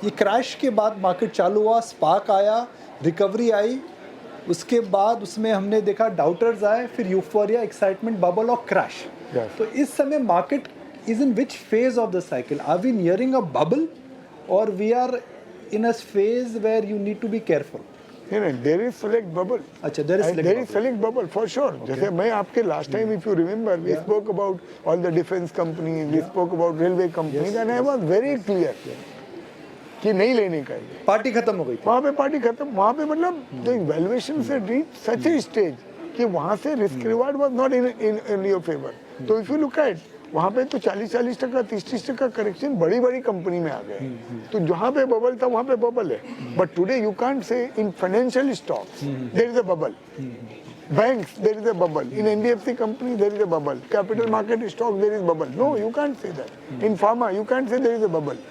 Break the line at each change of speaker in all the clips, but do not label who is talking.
ये क्रैश के बाद मार्केट चालू हुआ, स्पार्क आया, रिकवरी आई, उसके बाद उसमें हमने देखा डाउटर्स आए, फिर यूफोरिया, एक्साइटमेंट, बबल और क्रैश। तो इस समय market is in which phase of the cycle? Are we nearing a bubble और we are in a phase where you need to be careful?
There is select bubble.
अच्छा, there is
select bubble for sure. जैसे मैं आपके last time if you remember we spoke about all the defence company, we spoke about railway company, and I was very clear कि नहीं लेने का है।
Party खत्म हो गई थी
वहाँ पे, पार्टी खत्म। वहाँ पे मतलब वैल्यूएशन से रीच सच ए स्टेज कि वहाँ से risk reward was not in your favour. तो इफ यू लुक एट वहाँ पे तो 40% 30% करेक्शन बड़ी बड़ी कंपनी में आ गए। तो जहाँ पे बबल था वहाँ पे बबल है। But today you can't say in financial stocks there is a bubble, banks there is a bubble, in NBFC company there is a bubble, capital market stock there is bubble. No, you can't say that. In pharma you can't say there is a bubble.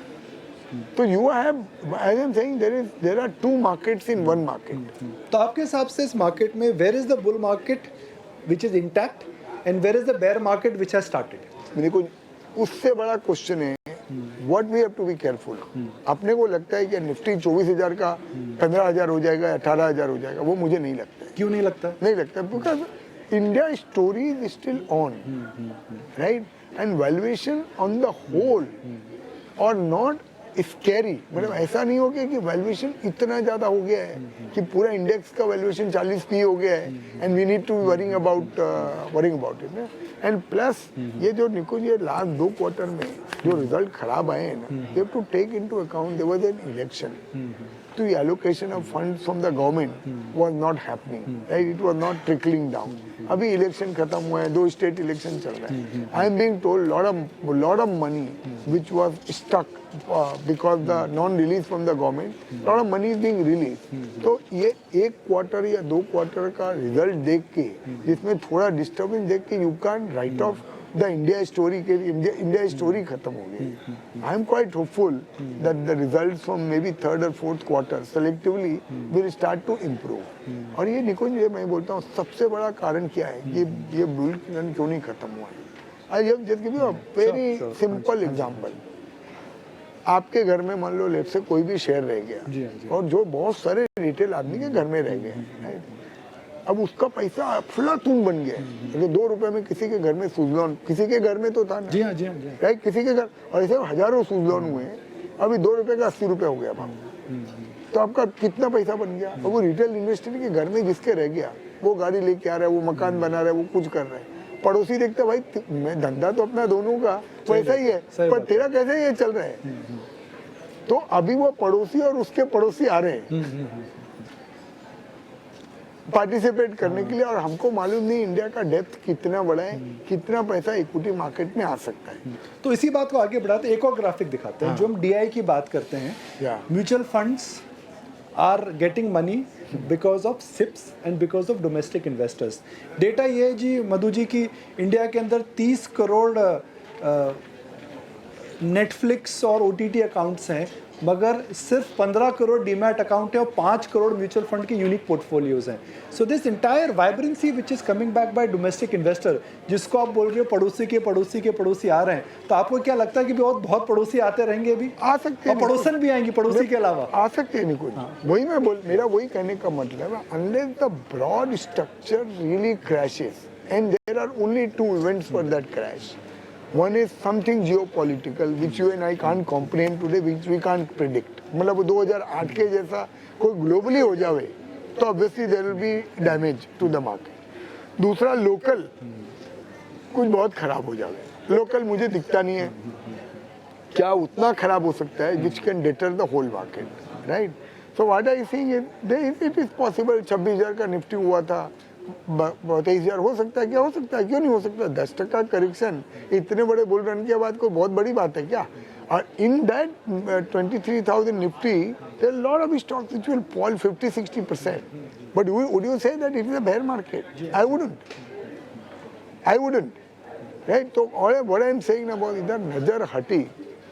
So you have, as I'm saying, there are two markets in one market.
तो आपके हिसाब से इस market में where is the bull market which is intact and where is the bear market which has started?
देखो उससे बड़ा question है what we have to be careful. अपने को लगता है कि निफ्टी 24,000 का 15,000 हो जाएगा, 18,000 हो जाएगा, वो मुझे नहीं लगता है।
क्यों नहीं लगता?
नहीं लगता because India story is still on, right, and valuation on the whole और नॉट स्कैरी। मतलब ऐसा नहीं हो गया कि वैल्यूएशन इतना ज्यादा हो गया है कि पूरा इंडेक्स का वैल्यूएशन 40 पी हो गया है and we need to worrying about it. And plus ये जो निकुंज ये लास्ट 2 क्वार्टर में जो रिजल्ट खराब आए हैं ना, you have to take into account there was an election, तो the allocation of funds from the government was not happening, right? It was not trickling down. अभी इलेक्शन खत्म हुआ है, 2 स्टेट इलेक्शन चल रहा है। I am being told lot of money which was stuck because the non-release from the government, lot of money is being released. तो ये 1 quarter या 2 क्वार्टर का रिजल्ट देख के, जिसमें थोड़ा डिस्टर्बेंस देख के, you can write of the India story के India story खत्म हो गई। I am quite hopeful that the results from maybe 3rd or 4th quarter selectively will start to improve। और ये निकुंज, ये मैं बोलता हूँ सबसे बड़ा कारण क्या है, ये बुल रन क्यों नहीं खत्म हुआ है। I have just give you a very simple example। आपके घर में मान लो लेट से कोई भी शेयर रह गया और जो बहुत सारे रिटेल आदमी के घर में रह गए, अब उसका पैसा अफलातून बन गया है। तो 2 रुपए में किसी के घर में सुजलॉन, किसी के घर में तो था ना,
जी हाँ,
राइट, किसी के घर, और ऐसे हजारों सुजलॉन हुए हैं। अभी 2 रुपए का 80 रुपए हो गया भाव। तो आपका कितना पैसा बन गया? और वो रिटेल इन्वेस्टर के घर में जिसके रह गया, वो गाड़ी लेके आ रहा है, वो मकान बना रहा है, वो कुछ कर रहा है। पड़ोसी देखते भाई मैं धंधा तो अपना दोनों का वैसा ही है, पर तेरा कैसे ये चल रहा है? तो अभी वो पड़ोसी और उसके पड़ोसी आ रहे हैं पार्टिसिपेट करने के लिए, और हमको मालूम नहीं इंडिया का डेप्थ कितना बड़ा है, कितना पैसा इक्विटी मार्केट में आ सकता है।
तो इसी बात को आगे बढ़ाते एक और ग्राफिक दिखाते हैं। जो हम डीआई की बात करते हैं, mutual funds are getting money because of SIPs and because of domestic investors. Data ये है जी मधु जी की इंडिया के अंदर 30 करोड़ नेटफ्लिक्स और ओटीटी अकाउंट्स हैं, मगर सिर्फ 15 करोड़ डीमैट अकाउंट है और 5 करोड़ म्यूचुअल फंड के यूनिक पोर्टफोलियोज हैं। So this entire vibrancy which is coming back by domestic investor, जिसको आप बोल रहे हो पड़ोसी के पड़ोसी के पड़ोसी आ रहे हैं, तो आपको क्या लगता है कि बहुत पड़ोसी आते रहेंगे? अभी
आ सकते हैं,
पड़ोसन भी आएंगे पड़ोसी के अलावा
आ सकते हैं। निकुंज वही मैं मेरा वही कहने का मतलब है, unless the broad structure really crashes and there are only 2 events for that crash. One is something geopolitical which you and I can't comprehend today, which we can't predict। मतलब 2008 के जैसा कोई ग्लोबली हो जावे तो obviously there will be damage to the market। दूसरा local कुछ बहुत खराब हो जावे। लोकल मुझे दिखता नहीं है क्या उतना खराब हो सकता है which can deter the whole market, right? So what I think is it is possible 26,000 का निफ्टी हुआ था, 23,000 हो सकता है। क्या हो सकता है? क्यों नहीं हो सकता? 10% करेक्शन इतने बड़े बुल रन के बाद कोई बहुत बड़ी बात है क्या? और in that 23,000 Nifty there are lot of stocks which will fall 50-60%, but would you say that it is a bear market? I wouldn't, right? तो what I am saying about, इधर नजर हटी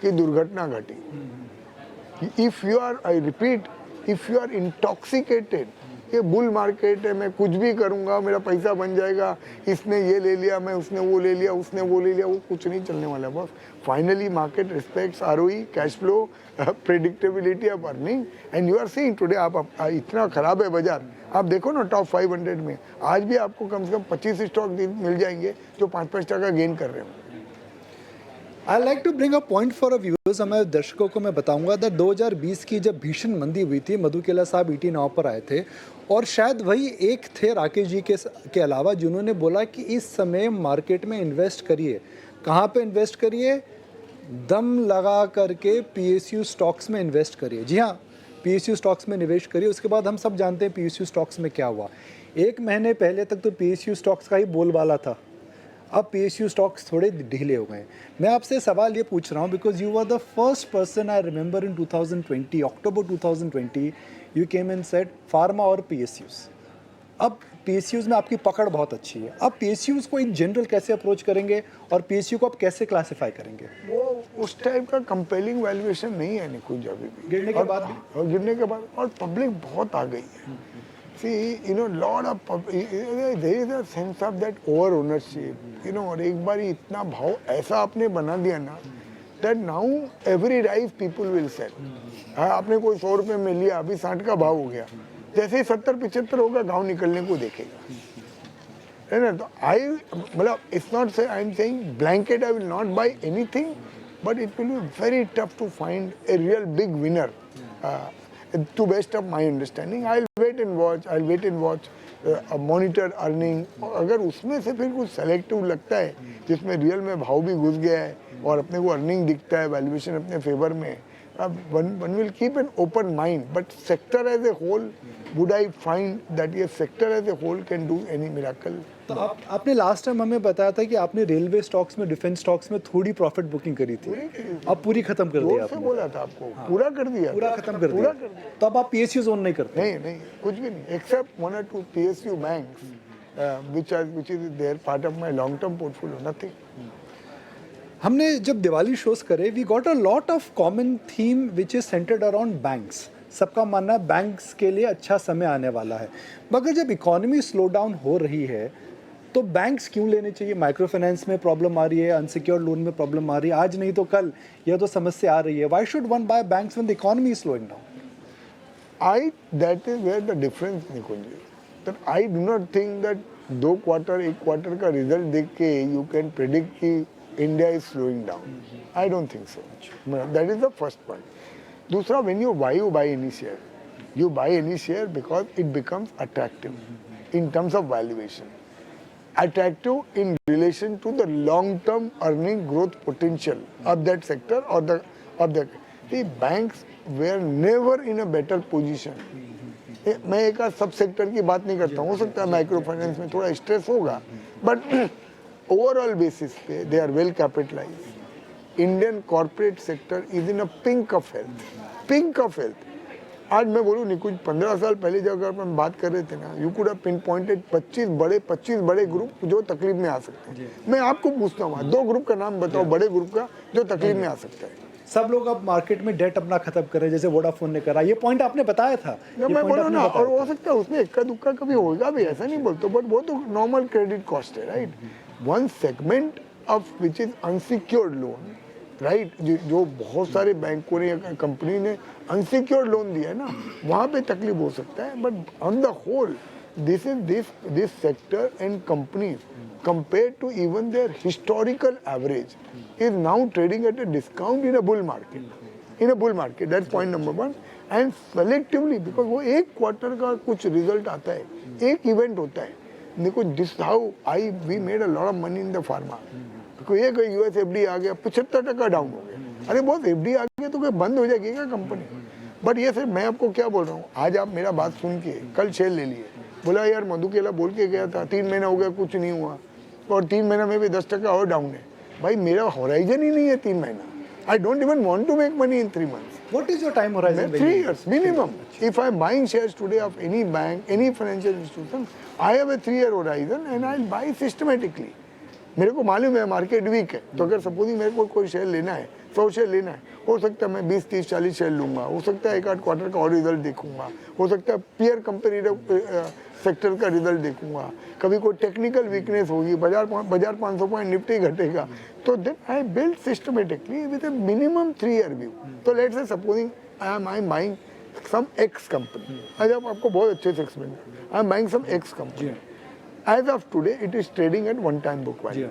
कि दुर्घटना घटी। If you are, I repeat, if you are intoxicated ये bull market है, मैं कुछ भी करूँगा मेरा पैसा बन जाएगा, इसने ये ले लिया, मैं उसने वो ले लिया, उसने वो ले लिया, वो कुछ नहीं चलने वाला boss. Finally market respects ROE, cash flow, predictability of earning, and you are seeing today. आप इतना खराब है बाजार, आप देखो ना टॉप 500 में आज भी आपको कम से कम 25 स्टॉक मिल जाएंगे जो 5-5% गेन कर रहे हैं।
I like to bring a point for a viewers. हमारे दर्शकों को मैं बताऊंगा दैट 2020 की जब भीषण मंदी हुई थी, मधु केला साहब ईटी नाव पर आए थे और शायद वही एक थे राकेश जी के अलावा जिन्होंने बोला कि इस समय मार्केट में इन्वेस्ट करिए। कहाँ पे इन्वेस्ट करिए? दम लगा करके पीएसयू स्टॉक्स में इन्वेस्ट करिए। जी हाँ, पीएसयू स्टॉक्स में निवेश करिए। उसके बाद हम सब जानते हैं पीएसयू स्टॉक्स में क्या हुआ। 1 महीने पहले तक तो पीएसयू स्टॉक्स का ही बोलबाला था, अब पीएसयू स्टॉक्स थोड़े ढीले हो गए। मैं आपसे सवाल ये पूछ रहा हूँ because you are the first person I remember in 2020, October 2020 you came and said pharma और पीएसयूज। अब पीएसयूज में आपकी पकड़ बहुत अच्छी है। अब पीएसयूज को इन जनरल कैसे अप्रोच करेंगे और पीएसयू को आप कैसे क्लासिफाई करेंगे?
वो उस टाइप का कंपेलिंग वैल्यूएशन नहीं है निकुंज अभी भी,
गिरने के बाद
और गिरने के बाद, और पब्लिक बहुत आ गई है। See, you know, lot of there is a sense of that over ownership, you know, और एक बार इतना भाव ऐसा आपने बना दिया ना that now every rice people will sell। हाँ, आपने कोई 100 रुपये में लिया, अभी 60 का भाव हो गया, जैसे ही 70-75 होगा गांव निकलने को देखेगा, है ना। तो मतलब it's not say I'm saying blanket I will not buy anything, but it will be very tough to find a real big winner. To best of my understanding, I'll wait and watch, monitor earning। और अगर उसमें से फिर कुछ selective लगता है जिसमें real में भाव भी घुस गया है और अपने को अर्निंग दिखता है, वैल्यूएशन अपने फेवर में, one will keep an open mind, but sector as a whole, would I find that yes, sector as a whole can do any miracle?
तो आपने लास्ट टाइम हमें बताया था कि आपने रेलवे स्टॉक्स में, डिफेंस स्टॉक्स में थोड़ी प्रॉफिट बुकिंग करी थी, अब पूरी खत्म कर दी आपने।
बोला था आपको, पूरा कर दिया,
पूरा खत्म कर दिया। तो अब आप पीएसयू जोन नहीं करते?
नहीं, कुछ भी नहीं, except 1 or 2 PSU banks, which is their part of my long term portfolio, nothing।
हमने जब दिवाली शोज करे, we got a lot of common theme which is centered around banks. सबका मानना है बैंक्स के लिए अच्छा समय आने वाला है, मगर जब इकोनॉमी स्लो डाउन हो रही है तो बैंक्स क्यों लेने चाहिए? माइक्रो फाइनेंस में प्रॉब्लम आ रही है, अनसिक्योर्ड लोन में प्रॉब्लम आ रही है, आज नहीं तो कल यह तो समस्या आ रही है। Why should one by banks when the economy is slowing down?
That is where the difference, Nikunj, that I do not think that 2 quarter 1 quarter का रिजल्ट देख के you can predict कि India is slowing down। I don't think so। That is the first point। दूसरा, when you buy any share, you buy any share because it becomes attractive in terms of valuation, attractive in relation to the long-term earning growth potential of that sector or the banks were never in a better position। मैं एक सब sector की बात नहीं करता हूँ, हो सकता है माइक्रो फाइनेंस में थोड़ा स्ट्रेस होगा, बट ओवरऑल बेसिस पे they are well capitalized. Indian corporate sector is in a pink of health. आज मैं बोलूँ निकुंज, 15 साल पहले जब अगर हम बात कर रहे थे ना, you could have pin pointed 25 बड़े ग्रुप जो तकलीफ में आ सकते हैं। मैं आपको पूछता हूँ 2 ग्रुप का नाम बताओ बड़े ग्रुप का जो तकलीफ में आ सकता है।
सब लोग अब मार्केट में डेट अपना खत्म कर रहे हैं, जैसे वोडाफोन ने करा। ये पॉइंट आपने बताया था।
मैं बोलूँ ना, और हो सकता है उसमें इक्का दुक्का कभी होगा भी, ऐसा नहीं बोलता, बट वो तो नॉर्मल क्रेडिट कॉस्ट है, right. One segment of which is unsecured loan, right, जो बहुत सारे बैंकों ने या कंपनी ने अनसिक्योर्ड लोन दिया है ना, वहाँ पे तकलीफ हो सकता है। But on the whole this sector and companies compared to even their historical average is now trading at a discount in a bull market। That's point number 1। and selectively, because वो 1 क्वार्टर का कुछ result आता है, एक event होता है। देखो, this how we made a lot of money in the pharma। ये कोई यूएस एफडी आ गया, 75% डाउन हो गया। अरे बहुत एफडी आ गया तो क्या बंद हो जाएगी क्या कंपनी? बट ये सिर्फ मैं आपको क्या बोल रहा हूँ, आज आप मेरा बात सुन के कल शेयर ले लिए, बोला यार मधु केला बोल के गया था 3 महीना हो गया कुछ नहीं हुआ, और 3 महीना में भी 10% और डाउन है। भाई मेरा होराइजन ही नहीं है 3 महीना। I don't even want to make money in 3 months।
What is your time horizon?
3 years minimum। If I am buying shares today of any bank, any financial institution, I have a 3-year horizon and I'll buy systematically। मेरे को मालूम है market week है, तो अगर supposing मेरे को कोई शेयर लेना है, 100 शेयर लेना है, हो सकता है मैं 20, 30, 40 शेयर लूंगा, हो सकता है एक आध क्वार्टर का और रिजल्ट देखूंगा, हो सकता है पीयर कंपेरेटिव सेक्टर का रिजल्ट देखूंगा, कभी कोई टेक्निकल वीकनेस होगी, बाजार 500 पॉइंट निफ्टी घटेगा, तो then I build systematically with a minimum 3 year view. तो let's say supposing I am buying some X company, आज आपको बहुत अच्छे से एक्सप्लेन कर, I am buying some X company, as of today it is trading at 1 time book value,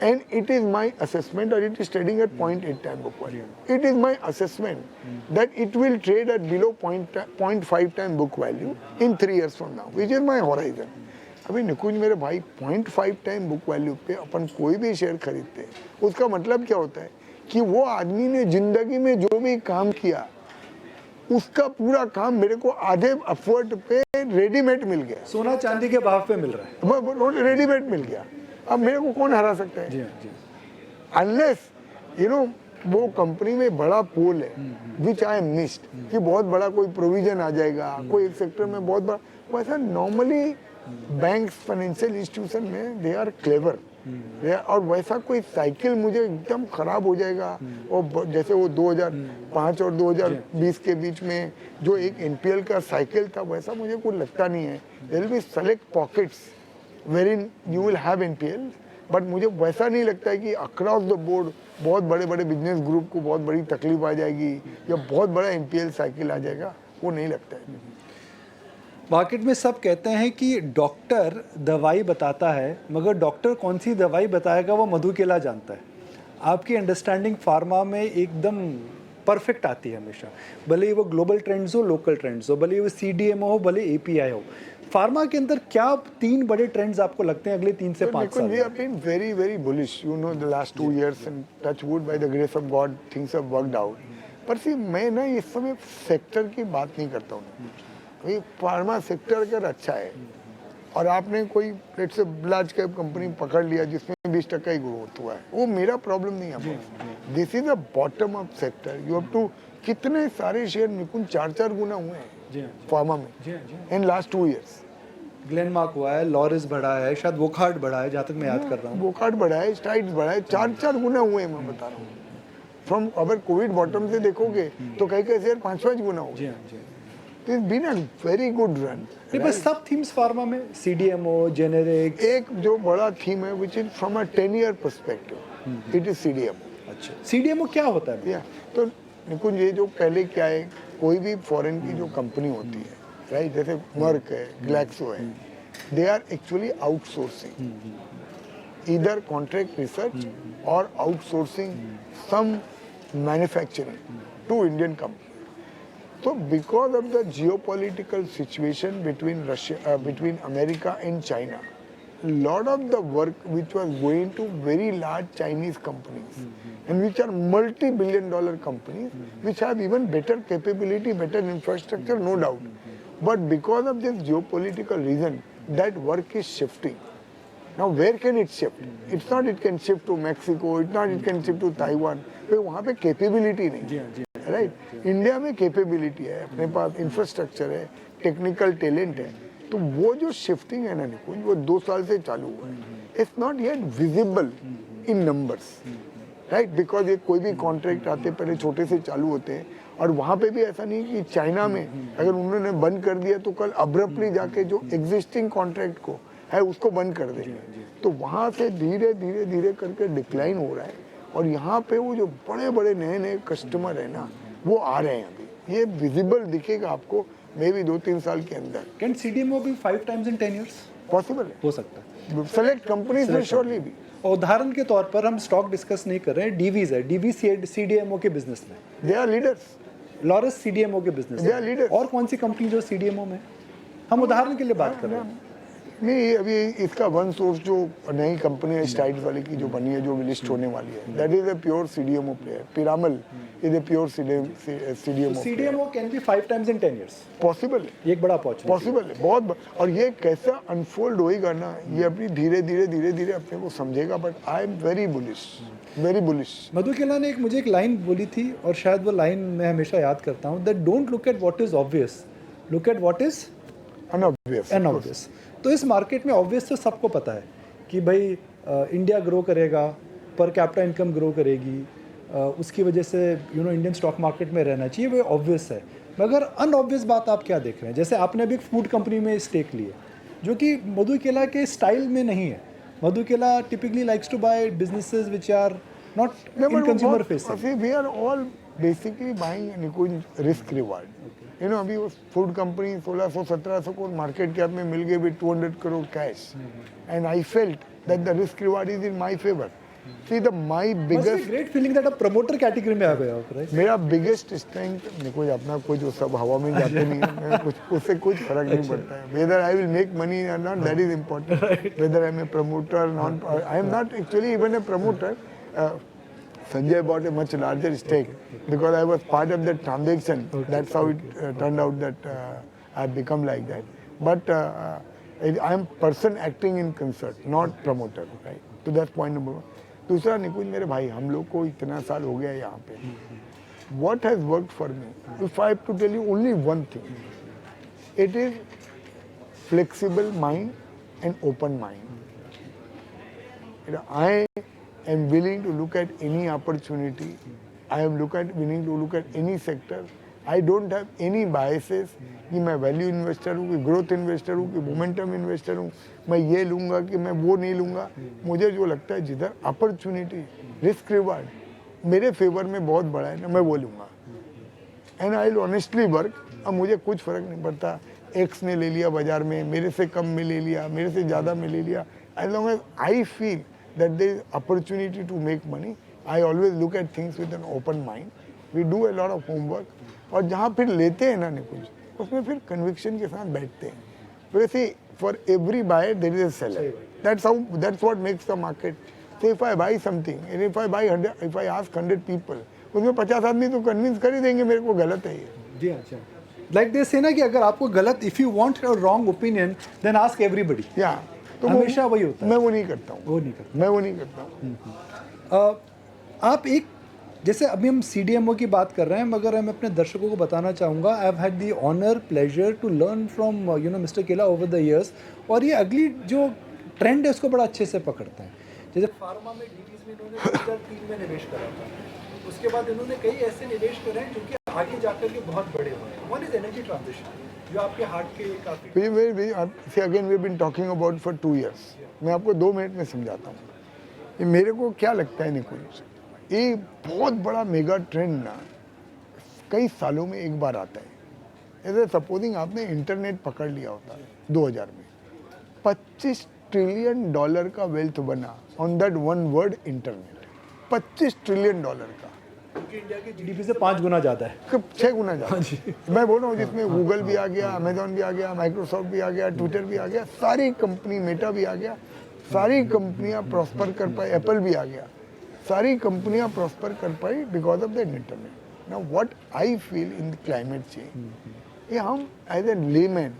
and it is my assessment, or it is trading at 0.8 time book value, it is my assessment that it will trade at below 0.5 time book value in 3 years from now, which is my horizon. अभी निकुंज मेरे भाई 0.5 time book value पे अपन कोई भी share खरीदते हैं, उसका मतलब क्या होता है कि वो आदमी ने जिंदगी में जो भी काम किया उसका पूरा काम मेरे को आधे अफवर्ट पे रेडीमेड मिल गया,
सोना चांदी के भाव पे मिल रहा है,
रेडीमेड मिल गया। अब मेरे को कौन हरा सकता है?
जी हाँ, जी।
अनलेस यू नो वो कंपनी में बड़ा पोल है विच आई एम मिस्ड, कि बहुत बड़ा कोई प्रोविजन आ जाएगा, कोई एक सेक्टर में बहुत बड़ा, वैसा नॉर्मली बैंक्स फाइनेंशियल इंस्टीट्यूशन में दे आर क्लेवर, और वैसा कोई साइकिल मुझे एकदम खराब हो जाएगा, और जैसे वो 2005 और 2020 के बीच में जो एक एनपीएल का साइकिल था, वैसा मुझे कुछ लगता नहीं है। There will be select pockets wherein you will have NPL, but मुझे वैसा नहीं लगता है कि अक्रॉस द बोर्ड बहुत बड़े बड़े बिजनेस ग्रुप को बहुत बड़ी तकलीफ आ जाएगी या बहुत बड़ा एनपीएल साइकिल आ जाएगा, वो नहीं लगता है।
मार्केट में सब कहते हैं कि डॉक्टर दवाई बताता है, मगर डॉक्टर कौन सी दवाई बताएगा वो मधु केला जानता है। आपकी अंडरस्टैंडिंग फार्मा में एकदम परफेक्ट आती है हमेशा, भले ही वो ग्लोबल ट्रेंड्स हो, लोकल ट्रेंड्स हो, भले ही वो सीडीएमओ हो, भले एपीआई हो। फार्मा के अंदर क्या 3 बड़े ट्रेंड्स आपको लगते हैं अगले 3 से 5 साल?
We have been very very bullish, you know, the last 2 years, and touch wood by the grace of God things have worked out. पर सी मैं ना इस समय सेक्टर की बात नहीं करता हूँ। अभी फार्मा सेक्टर अगर अच्छा है और आपने कोई let's say large cap company पकड़ लिया जिसमें 20% ही ग्रोथ हुआ है, वो मेरा प्रॉब्लम नहीं है। This is a bottom up sector, you have to, कितने सारे शेयर निकुंज 4-4 गुना हुए हैं फार्मा में इन लास्ट 2 इयर्स।
ग्लेनमार्क हुआ है, लॉरिस बढ़ा है, शायद वोकार्ड बढ़ा है, जहाँ तक मैं याद कर रहा हूँ।
वोकार्ड बढ़ा है, स्ट्राइड्स बढ़ा है, 4-4 गुना हुए हैं, मैं बता रहा हूँ। फ्रॉम अगर कोविड बॉटम से देखोगे तो कई कई शेयर 5-5 गुना हो गए। It's been a very good run.
नहीं, बस सब थीम्स फार्मा में सीडीएमओ, जेनेरिक,
एक जो बड़ा थीम है which is from a 10-year perspective, it is CDMO.
अच्छा, सीडीएमओ क्या होता है?
Yeah. तो निकुंज ये जो पहले क्या है, कोई भी फॉरेन की जो कंपनी होती है, राइट, जैसे मर्क है, ग्लैक्सो है, they are actually outsourcing either contract research और outsourcing some manufacturing to Indian company. So because of the geopolitical situation between between America and China, lot of the work which was going to very large Chinese companies and which are multi-billion-dollar companies, which have even better capability, better infrastructure, no doubt. But because of this geopolitical reason, that work is shifting. Now where can it shift? It's not it can shift to Mexico, it's not it can shift to Taiwan. तो वहाँ पे capability नहीं है, right? India में capability है, अपने पास infrastructure है, technical talent है, तो वो जो शिफ्टिंग है ना निकुंज, वो 2 साल से चालू हुआ है। It's not yet visible in numbers, right, because ये कोई भी कॉन्ट्रैक्ट आते पहले छोटे से चालू होते हैं, और वहाँ पे भी ऐसा नहीं कि चाइना में अगर उन्होंने बंद कर दिया तो कल अब्रप्टली जाके जो एग्जिस्टिंग कॉन्ट्रैक्ट को है उसको बंद कर देंगे। तो वहाँ से धीरे धीरे धीरे करके डिक्लाइन हो रहा है, और यहाँ पे वो जो बड़े बड़े नए नए कस्टमर है ना, वो आ रहे हैं अभी, ये विजिबल दिखेगा आपको मे भी 2-3 साल के अंदर।
कैन सीडीएमओ भी 5 times in 10 years?
पॉसिबल है,
हो सकता है।
सेलेक्ट कंपनीज में श्योरली भी।
और उदाहरण के तौर पर हम स्टॉक डिस्कस नहीं कर रहे हैं, डीवीज है, डीवी सीडीएमओ के बिजनेस में,
they are leaders.
Laurus CDMO के बिजनेस
They are
में,
leaders.
और कौन सी कंपनी जो सीडीएमओ में, हम उदाहरण के लिए बात कर रहे हैं।
नहीं, अभी इसका वन सोर्स जो नई कंपनी है स्टाइल्स वाली की जो बनी है, जो लिस्ट होने वाली है, that is a pure CDMO player. Piramal is a pure CDMO.
CDMO can be 5 times in 10 years।
Possible है,
ये एक बड़ा अपॉर्चुनिटी
पॉसिबल है, बहुत। और ये कैसा अनफोल्ड होएगा ना, ये अपनी धीरे धीरे अपने को समझेगा, but I am very bullish, very bullish.
Madhu Kela ने मुझे एक लाइन बोली थी, और शायद वो लाइन मैं हमेशा याद करता हूँ, that don't look at what is obvious, look at what is
unobvious.
Unobvious. तो इस मार्केट में ऑब्वियस तो सबको पता है कि भाई इंडिया ग्रो करेगा, पर कैपिटा इनकम ग्रो करेगी, उसकी वजह से इंडियन स्टॉक मार्केट में रहना चाहिए, वो ऑब्वियस है। मगर अनऑब्वियस बात आप क्या देख रहे हैं? जैसे आपने अभी एक फूड कंपनी में स्टेक लिए, जो कि मधु केला के स्टाइल में नहीं है। Madhu Kela typically likes to buy businesses which are not in consumer facing.
We are all basically buying Nikunj risk reward. You know अभी वो food company 1600-1700 crore market cap में मिल गए with 200 crore cash, and I felt that the risk reward is in my favour. See my biggest
great feeling that a promoter category में आ गए आप, right?
मेरा biggest strength कोई अपना कोई जो सब हवा में जाते नहीं है, मैं कुछ उससे कुछ फर्क नहीं पड़ता है। Whether I will make money और not, that is important. Whether I am a promoter not, I am not actually even a promoter. Sanjay bought a much larger stake because I was part of that transaction. That's how it turned out that I've become like that. But I am person acting in concert, not promoter, right? So that's point number one. दूसरा निकुंज मेरे भाई, हम लोग को इतना साल हो गया यहाँ पे, what has worked for me, if I have to tell you only one thing, it is flexible mind and open mind. You know, I am willing to look at any opportunity, I am willing to look at any sector. I don't have any biases कि मैं value investor हूँ, कि growth investor हूँ, कि momentum investor हूँ, मैं ये लूँगा कि मैं वो नहीं लूँगा। मुझे जो लगता है जिधर अपॉर्चुनिटी रिस्क रिवार्ड मेरे फेवर में बहुत बड़ा है ना, मैं वो लूँगा। And I will honestly work. अब मुझे कुछ फ़र्क नहीं पड़ता एक्स ने ले लिया बाजार में, मेरे से कम में ले लिया, मेरे से ज़्यादा में ले लिया। As long as I feel that there is opportunity to make money, I always look at things with an open mind. We do a lot of homework, और जहाँ फिर लेते हैं ना निकुंज, उसमें फिर कन्विक्शन के साथ बैठते हैं। वैसे for every buyer there is a seller, that's what makes the market. So if I buy something and if I buy 100, if I ask 100 people, उसमें 50 आदमी तो कन्विंस कर ही देंगे मेरे को गलत है ये।
जी अच्छा, लाइक दे से ना कि अगर आपको गलत, if you want a wrong opinion then ask everybody.
या तो
हमेशा वही होता है।
मैं वो नहीं करता हूँ, मैं वो नहीं करता हूँ।
आप एक, जैसे अभी हम CDMO की बात कर रहे हैं, मगर मैं अपने दर्शकों को बताना चाहूँगा, I have had the honour pleasure to learn from mister Kela over the years, और ये अगली जो ट्रेंड है उसको बड़ा अच्छे से पकड़ते हैं। जैसे फार्मा में DBs में इन्होंने 2003 में निवेश करा था, उसके बाद इन्होंने कई ऐसे निवेश करे हैं जो कि आगे जाकर के बहुत बड़े हुए हैं। वन इज एनर्जी ट्रांजिशन, जो आपके हार्ट के काफ़ी
again we have been talking about for 2 years। मैं आपको 2 मिनट में समझाता हूँ। ये मेरे को क्या लगता है निकुंज, ये बहुत बड़ा मेगा ट्रेंड ना कई सालों में एक बार आता है। जैसे सपोजिंग आपने इंटरनेट पकड़ लिया होता 2000 में, $25 ट्रिलियन का वेल्थ बना on that one word internet. $25 trillion का,
इंडिया की GDP से 5 गुना ज़्यादा है,
6 गुना ज़्यादा। मैं बोल रहा हूँ जिसमें गूगल भी आ गया, अमेजोन भी आ गया, माइक्रोसॉफ्ट भी आ गया, ट्विटर भी आ गया, सारी कंपनी, मेटा भी आ गया, सारी कंपनियां प्रॉस्पर कर पाई, एप्पल भी आ गया, सारी कंपनियां प्रॉस्पर कर पाई because of the internet. Now what I feel in the climate change, ये हम एज ए लेमैन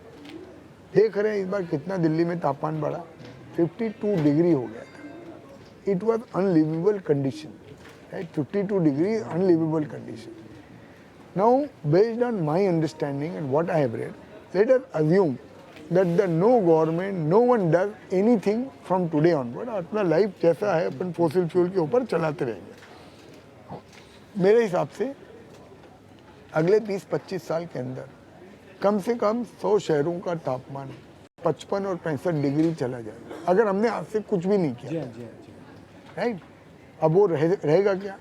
देख रहे हैं इस बार कितना दिल्ली में तापमान बढ़ा, 52 डिग्री हो गया था। It was unlivable condition, right? 52 degree unlivable condition. Now based on my understanding and what I have read, let us assume that the no government, no one does anything from today onward, अपना life जैसा है अपन fossil fuel के ऊपर चलाते रहेंगे। मेरे हिसाब से अगले 20-25 साल के अंदर कम से कम 100 शहरों का तापमान 55 और 65 डिग्री चला जाएगा, अगर हमने आज से कुछ भी नहीं किया, राइट? अब वो रहेगा क्या?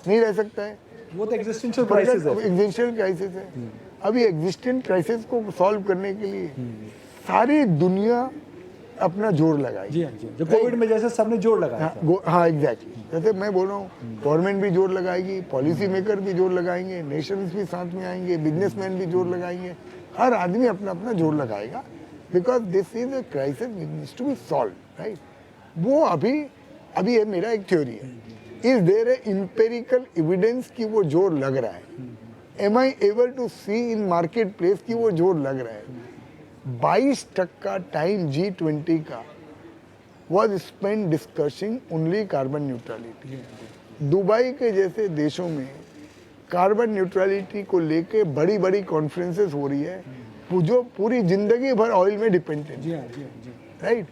नहीं रह सकता है,
वो तो एग्जिस्टेंशियल क्राइसिस है।
एग्जिस्टेंशियल क्राइसिस है। अभी एग्जिस्टेंट क्राइसिस को सॉल्व करने के लिए सारी दुनिया अपना जोर लगाई।
जी हाँ, जी। जो कोविड में जैसे सबने जोर लगाया था।
हाँ एग्जैक्टली, जैसे मैं बोल रहा हूँ गवर्नमेंट भी जोर लगाएगी, पॉलिसी मेकर भी जोर लगाएंगे, नेशंस भी साथ में आएंगे, बिजनेसमैन भी जोर लगाएंगे, हर आदमी अपना अपना जोर लगाएगा, because this is a crisis which needs to be solve, right? वो अभी ये मेरा एक थ्योरी है, is there a empirical evidence कि वो जोर लग रहा है? Am I able to see in market place कि वो जोर लग रहा है? 22% टाइम G20 का was spent discussing only carbon neutrality. Dubai के जैसे देशों में कार्बन न्यूट्रलिटी को लेके बड़ी बड़ी कॉन्फ्रेंसेस हो रही है, जो पूरी जिंदगी भर ऑयल में डिपेंडेंट, राइट?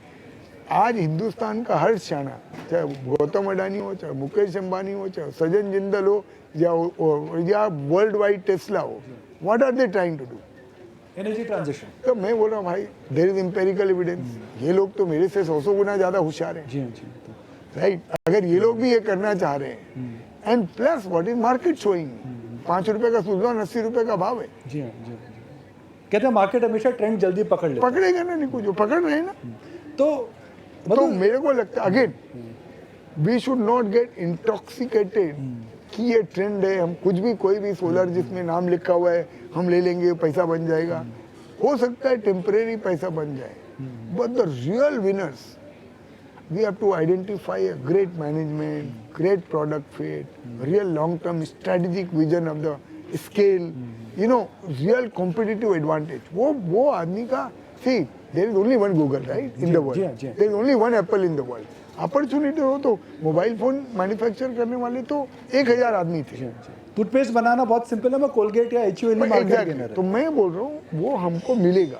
आज हिंदुस्तान का हर शाना, चाहे गौतम अडानी हो, चाहे मुकेश अंबानी हो, चाहे सज्जन जिंदल हो, या वर्ल्ड वाइड टेस्ला हो, what are they trying to do?
Energy transition.
तो मैं बोल रहा हूँ भाई, देयर इज एम्पेरिकल एविडेंस, ये लोग तो मेरे से 100 गुना ज्यादा होशियार हैं,
जी हाँ जी।
राइट? अगर ये लोग भी ये करना चाह रहे हैं, and plus what is market showing, 5 रुपए का सुजलॉन 80 रुपए का भाव है।
जी हाँ जी। कहते हैं मार्केट हमेशा ट्रेंड जल्दी पकड़ लेता
पकड़ेगा ना, नहीं कुछ पकड़ रहे हैं ना।
है। तो
तो मेरे को लगता है again, we should not get intoxicated कि ये ट्रेंड है, हम कुछ भी कोई भी सोलर जिसमें नाम लिखा हुआ है हम ले लेंगे, पैसा बन जाएगा। हो सकता है टेम्परेरी पैसा बन जाए, but the real winners, we have to identify a great management, great product fit, real long-term strategic vision of the scale, you know, real competitive advantage. वो आदमी का, see, there is only one Google, right, in the world. There is only one Apple in the world. Opportunity हो तो mobile phone manufacture करने वाले तो 1000 आदमी थे।
टूथपेस्ट बनाना बहुत सिंपल है, मैं कोलगेट या HUL में मार्केट
Exactly.
गेनर है।
तो मैं बोल रहा हूँ वो हमको मिलेगा।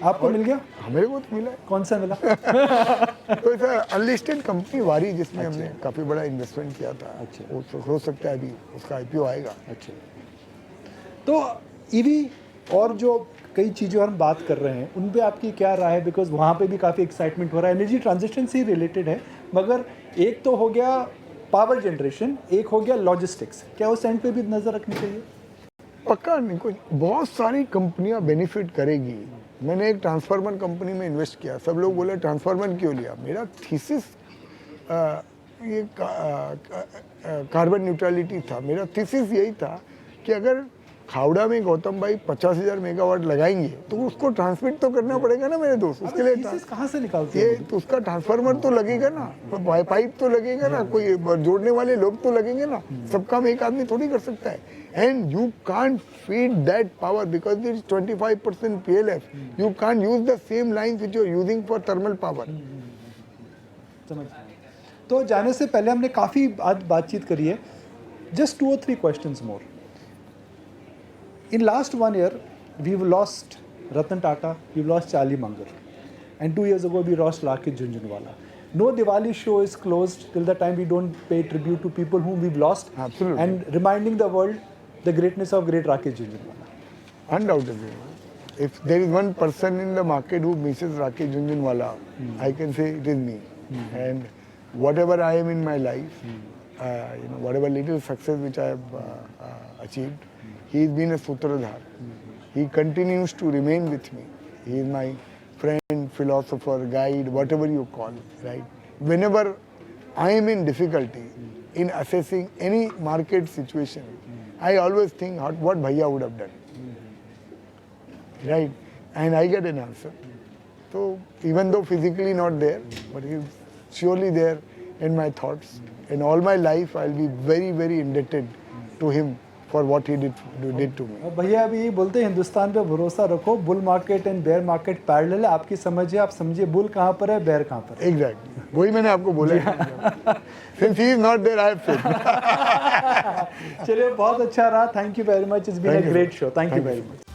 आपको मिल गया?
मेरे को तो मिला है।
कौन सा मिला?
तो ऐसा अनलिस्टेड कंपनी वारी, जिसमें हमने काफी बड़ा इन्वेस्टमेंट किया था।
अच्छा।
वो तो हो सकता है अभी उसका IPO आएगा।
अच्छा। तो ईवी और जो कई चीज़ों हम बात कर रहे हैं उन पे आपकी क्या राय है? बिकॉज वहाँ पे भी काफ़ी एक्साइटमेंट हो रहा है, एनर्जी ट्रांजिशन से ही रिलेटेड है, मगर एक तो हो गया पावर जनरेशन, एक हो गया लॉजिस्टिक्स, क्या उस एंड पे भी नज़र रखनी चाहिए?
पक्का नहीं, कुछ बहुत सारी कंपनियां बेनिफिट करेगी। मैंने एक ट्रांसफार्मर कंपनी में इन्वेस्ट किया, सब लोग बोले ट्रांसफार्मर क्यों लिया? मेरा थीसिस ये कार्बन न्यूट्रलिटी था। मेरा थीसिस यही था कि अगर खावड़ा में गौतम भाई 50,000 मेगावाट लगाएंगे तो उसको ट्रांसमिट तो करना पड़ेगा ना मेरे दोस्त, उसके लिए
कहाँ से निकालते
ये
हैं?
तो उसका ट्रांसफार्मर तो लगेगा ना, पाइप तो लगेगा ना, कोई जोड़ने वाले लोग तो लगेंगे ना, सब काम एक आदमी थोड़ी कर सकता है। And you can't feed that power because it is 25% PLF, you can't use the same line which you are using for thermal power.
समझ। तो जाने से पहले हमने काफ़ी आज बातचीत करी है, just 2 or 3 questions more. In last 1 year, we've lost Ratan Tata, we've lost Charlie Munger, and 2 years ago we lost Rakit Jhunjhunwala. No Diwali show is closed till the time we don't pay tribute to people whom we've lost.
Absolutely.
And reminding the world the greatness of great Rakit Jhunjhunwala.
Undoubtedly. If there is one person in the market who misses Rakit Jhunjhunwala, I can say it is me. And whatever I am in my life, you know, whatever little success which I have achieved, he has been a sutradhar. He continues to remain with me. He is my friend, philosopher, guide, whatever you call, right? Whenever I am in difficulty in assessing any market situation, I always think what Bhaiya would have done, right? And I get an answer. So even though physically not there, but he is surely there in my thoughts. In all my life, I'll be very, very indebted to him for what he did to me.
अब भैया अभी यही बोलते हैं, हिंदुस्तान पे भरोसा रखो, bull market and bear market parallel है, आपकी समझिए, आप समझिए बुल कहाँ पर है, बेयर कहाँ पर है।
Exactly. वही मैंने आपको बोला है. Since he is not there, I have faith.
चलिए बहुत अच्छा रहा, thank you very much, it's been a great show, thank you very much.